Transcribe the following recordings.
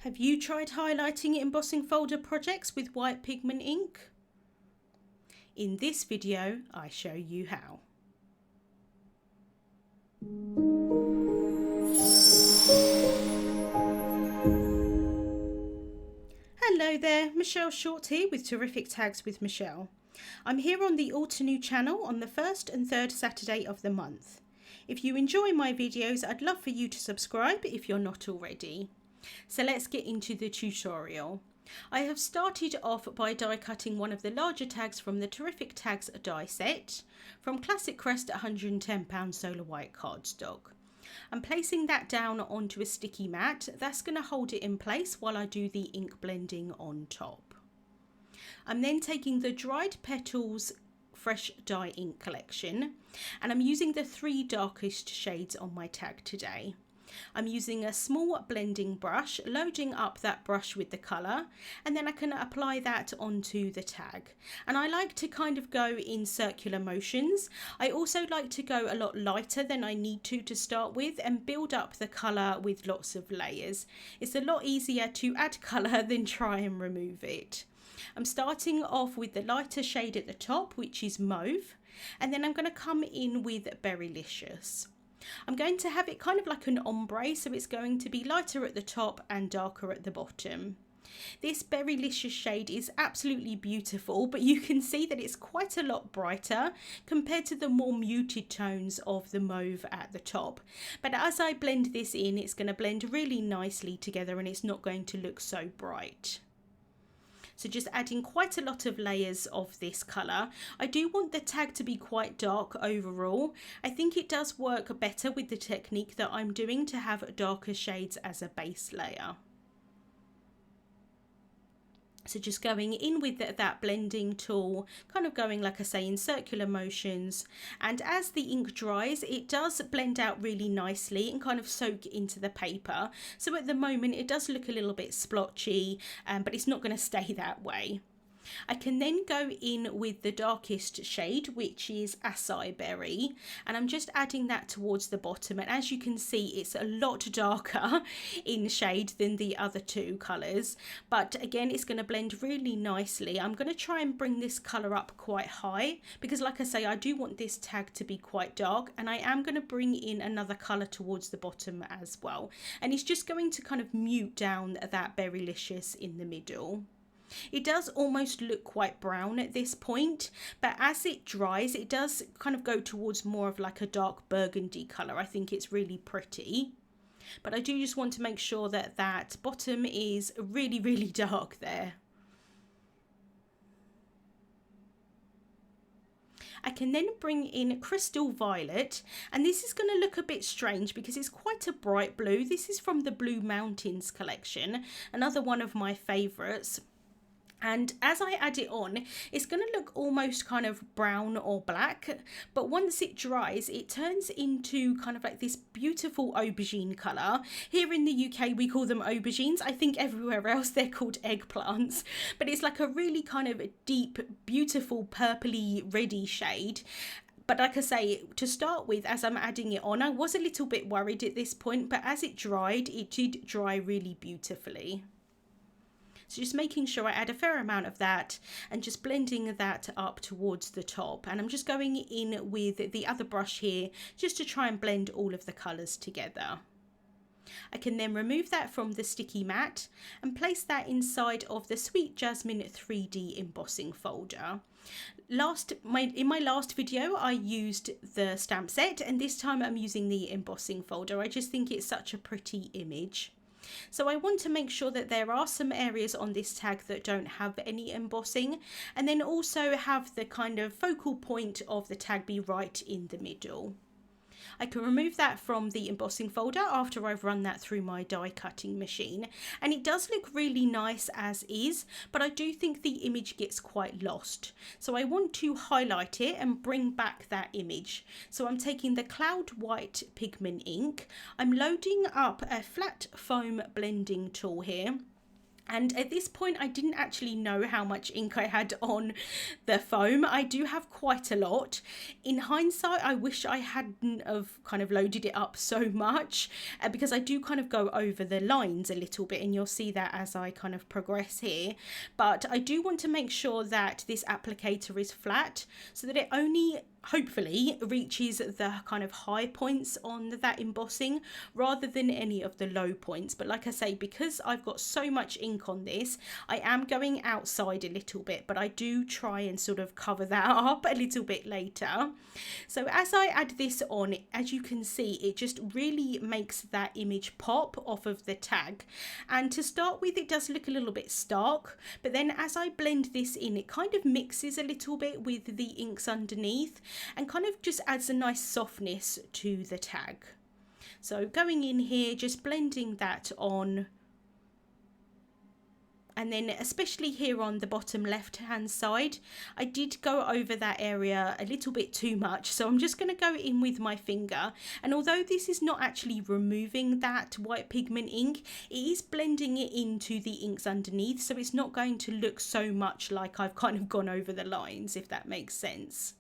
Have you tried highlighting embossing folder projects with white pigment ink? In this video, I show you how. Hello there, Michelle Short here with Terrific Tags with Michelle. I'm here on the Altenew channel on the first and third Saturday of the month. If you enjoy my videos, I'd love for you to subscribe if you're not already. So let's get into the tutorial. I have started off by die cutting one of the larger tags from the Terrific Tags die set from Classic Crest £110 solar white cardstock. I'm placing that down onto a sticky mat. That's going to hold it in place while I do the ink blending on top. I'm then taking the dried Petals fresh dye ink collection and I'm using the three darkest shades on my tag today. I'm using a small blending brush, loading up that brush with the colour, and then I can apply that onto the tag. And I like to kind of go in circular motions. I also like to go a lot lighter than I need to start with and build up the colour with lots of layers. It's a lot easier to add colour than try and remove it. I'm starting off with the lighter shade at the top, which is mauve, and then I'm going to come in with Berrylicious. I'm going to have it kind of like an ombre, so it's going to be lighter at the top and darker at the bottom. This Berrylicious shade is absolutely beautiful, but you can see that it's quite a lot brighter compared to the more muted tones of the mauve at the top. But as I blend this in, it's going to blend really nicely together and it's not going to look so bright. So just adding quite a lot of layers of this colour. I do want the tag to be quite dark overall. I think it does work better with the technique that I'm doing to have darker shades as a base layer. So just going in with that blending tool, kind of going, like I say, in circular motions. And as the ink dries, it does blend out really nicely and kind of soak into the paper. So at the moment, it does look a little bit splotchy, but it's not going to stay that way. I can then go in with the darkest shade, which is Acai Berry, and I'm just adding that towards the bottom, and as you can see it's a lot darker in shade than the other two colours, but again it's going to blend really nicely. I'm going to try and bring this colour up quite high because, like I say, I do want this tag to be quite dark, and I am going to bring in another colour towards the bottom as well, and it's just going to kind of mute down that Berrylicious in the middle. It does almost look quite brown at this point, but as it dries it does kind of go towards more of like a dark burgundy colour. I think it's really pretty, but I do just want to make sure that that bottom is really, really dark there. I can then bring in Crystal Violet, and this is going to look a bit strange because it's quite a bright blue. This is from the Blue Mountains collection, another one of my favourites. And as I add it on, it's going to look almost kind of brown or black, but once it dries, it turns into kind of like this beautiful aubergine colour. Here in the UK, we call them aubergines. I think everywhere else they're called eggplants, but it's like a really kind of deep, beautiful, purpley, reddy shade. But like I say, to start with, as I'm adding it on, I was a little bit worried at this point, but as it dried, it did dry really beautifully. So just making sure I add a fair amount of that and just blending that up towards the top. And I'm just going in with the other brush here just to try and blend all of the colours together. I can then remove that from the sticky mat and place that inside of the Sweet Jasmine 3D embossing folder. In my last video I used the stamp set, and this time I'm using the embossing folder. I just think it's such a pretty image. So I want to make sure that there are some areas on this tag that don't have any embossing, and then also have the kind of focal point of the tag be right in the middle. I can remove that from the embossing folder after I've run that through my die cutting machine, and it does look really nice as is, but I do think the image gets quite lost. So I want to highlight it and bring back that image. So I'm taking the Cloud White Pigment ink, I'm loading up a flat foam blending tool here, And at this point, I didn't actually know how much ink I had on the foam. I do have quite a lot. In hindsight, I wish I hadn't have kind of loaded it up so much because I do kind of go over the lines a little bit, and you'll see that as I kind of progress here. But I do want to make sure that this applicator is flat so that it only hopefully reaches the kind of high points on that embossing rather than any of the low points. But like I say, because I've got so much ink on this, I am going outside a little bit, but I do try and sort of cover that up a little bit later. So as I add this on, as you can see, it just really makes that image pop off of the tag. And to start with, it does look a little bit stark, but then as I blend this in, it kind of mixes a little bit with the inks underneath and kind of just adds a nice softness to the tag. So going in here, just blending that on, and then especially here on the bottom left hand side, I did go over that area a little bit too much, so I'm just going to go in with my finger, and although this is not actually removing that white pigment ink, it is blending it into the inks underneath, so it's not going to look so much like I've kind of gone over the lines, if that makes sense.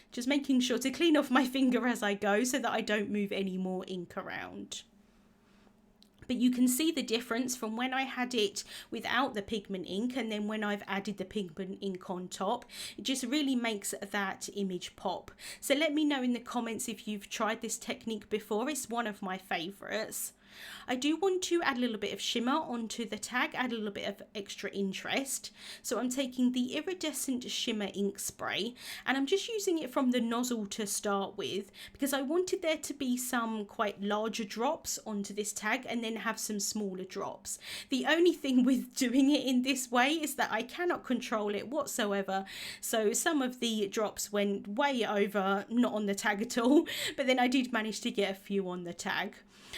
Just making sure to clean off my finger as I go so that I don't move any more ink around. But you can see the difference from when I had it without the pigment ink and then when I've added the pigment ink on top. It just really makes that image pop. So let me know in the comments if you've tried this technique before. It's one of my favourites. I do want to add a little bit of shimmer onto the tag, add a little bit of extra interest. So I'm taking the Iridescent Shimmer ink spray and I'm just using it from the nozzle to start with because I wanted there to be some quite larger drops onto this tag and then have some smaller drops. The only thing with doing it in this way is that I cannot control it whatsoever. So some of the drops went way over, not on the tag at all, but then I did manage to get a few on the tag.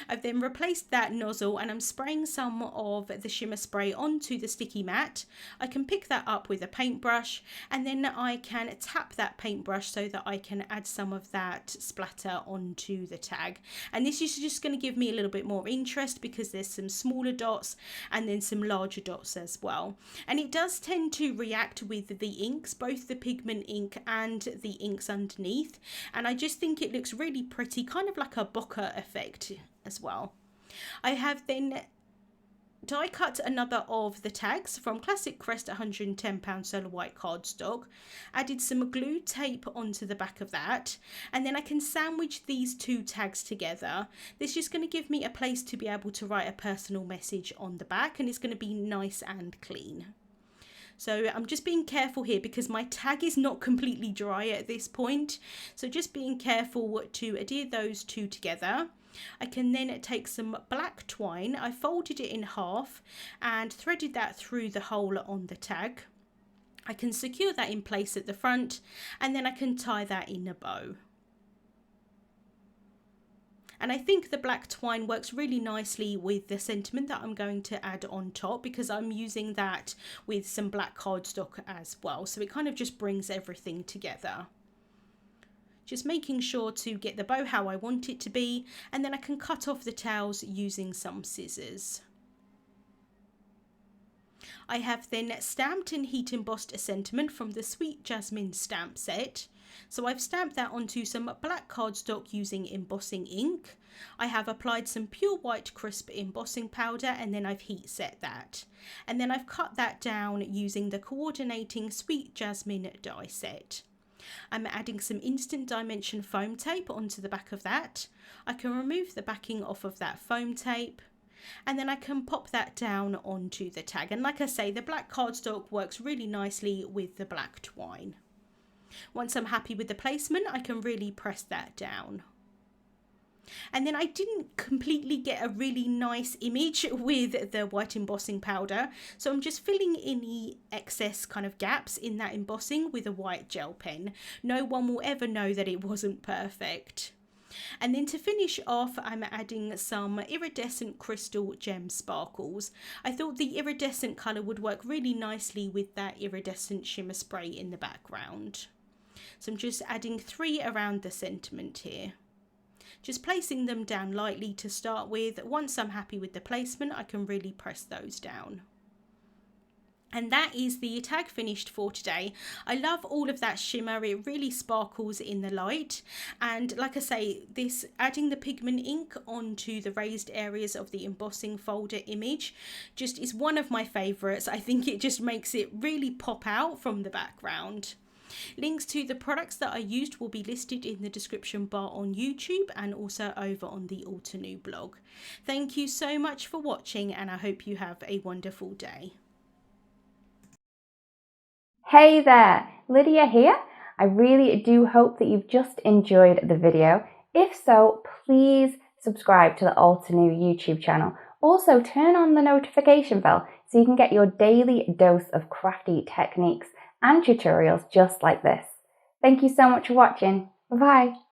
I've then replaced that nozzle and I'm spraying some of the shimmer spray onto the sticky mat. I can pick that up with a paintbrush and then I can tap that paintbrush so that I can add some of that splatter onto the tag. And this is just going to give me a little bit more interest because there's some smaller dots and then some larger dots as well. And it does tend to react with the inks, both the pigment ink and the inks underneath. And I just think it looks really pretty, kind of like a bokeh effect as well. I have then die cut another of the tags from Classic Crest 110 solar white cardstock, added some glue tape onto the back of that, and then I can sandwich these two tags together. This is just going to give me a place to be able to write a personal message on the back, and it's going to be nice and clean. So I'm just being careful here because my tag is not completely dry at this point, so just being careful to adhere those two together. I can then take some black twine. I folded it in half and threaded that through the hole on the tag. I can secure that in place at the front and then I can tie that in a bow. And I think the black twine works really nicely with the sentiment that I'm going to add on top because I'm using that with some black cardstock as well. So it kind of just brings everything together. Just making sure to get the bow how I want it to be, and then I can cut off the tails using some scissors. I have then stamped and heat embossed a sentiment from the Sweet Jasmine stamp set. So I've stamped that onto some black cardstock using embossing ink. I have applied some pure white crisp embossing powder and then I've heat set that. And then I've cut that down using the coordinating Sweet Jasmine die set. I'm adding some instant dimension foam tape onto the back of that. I can remove the backing off of that foam tape and then I can pop that down onto the tag. And like I say, the black cardstock works really nicely with the black twine. Once I'm happy with the placement, I can really press that down. And then I didn't completely get a really nice image with the white embossing powder, so I'm just filling any excess kind of gaps in that embossing with a white gel pen. No one will ever know that it wasn't perfect. And then to finish off, I'm adding some iridescent crystal gem sparkles. I thought the iridescent colour would work really nicely with that iridescent shimmer spray in the background. So I'm just adding 3 around the sentiment here. Just placing them down lightly to start with. Once I'm happy with the placement, I can really press those down. And that is the tag finished for today. I love all of that shimmer. It really sparkles in the light. And like I say, this adding the pigment ink onto the raised areas of the embossing folder image just is one of my favourites. I think it just makes it really pop out from the background. Links to the products that I used will be listed in the description bar on YouTube and also over on the Altenew blog. Thank you so much for watching, and I hope you have a wonderful day. Hey there, Lydia here. I really do hope that you've just enjoyed the video. If so, please subscribe to the Altenew YouTube channel. Also, turn on the notification bell so you can get your daily dose of crafty techniques and tutorials just like this. Thank you so much for watching. Bye-bye.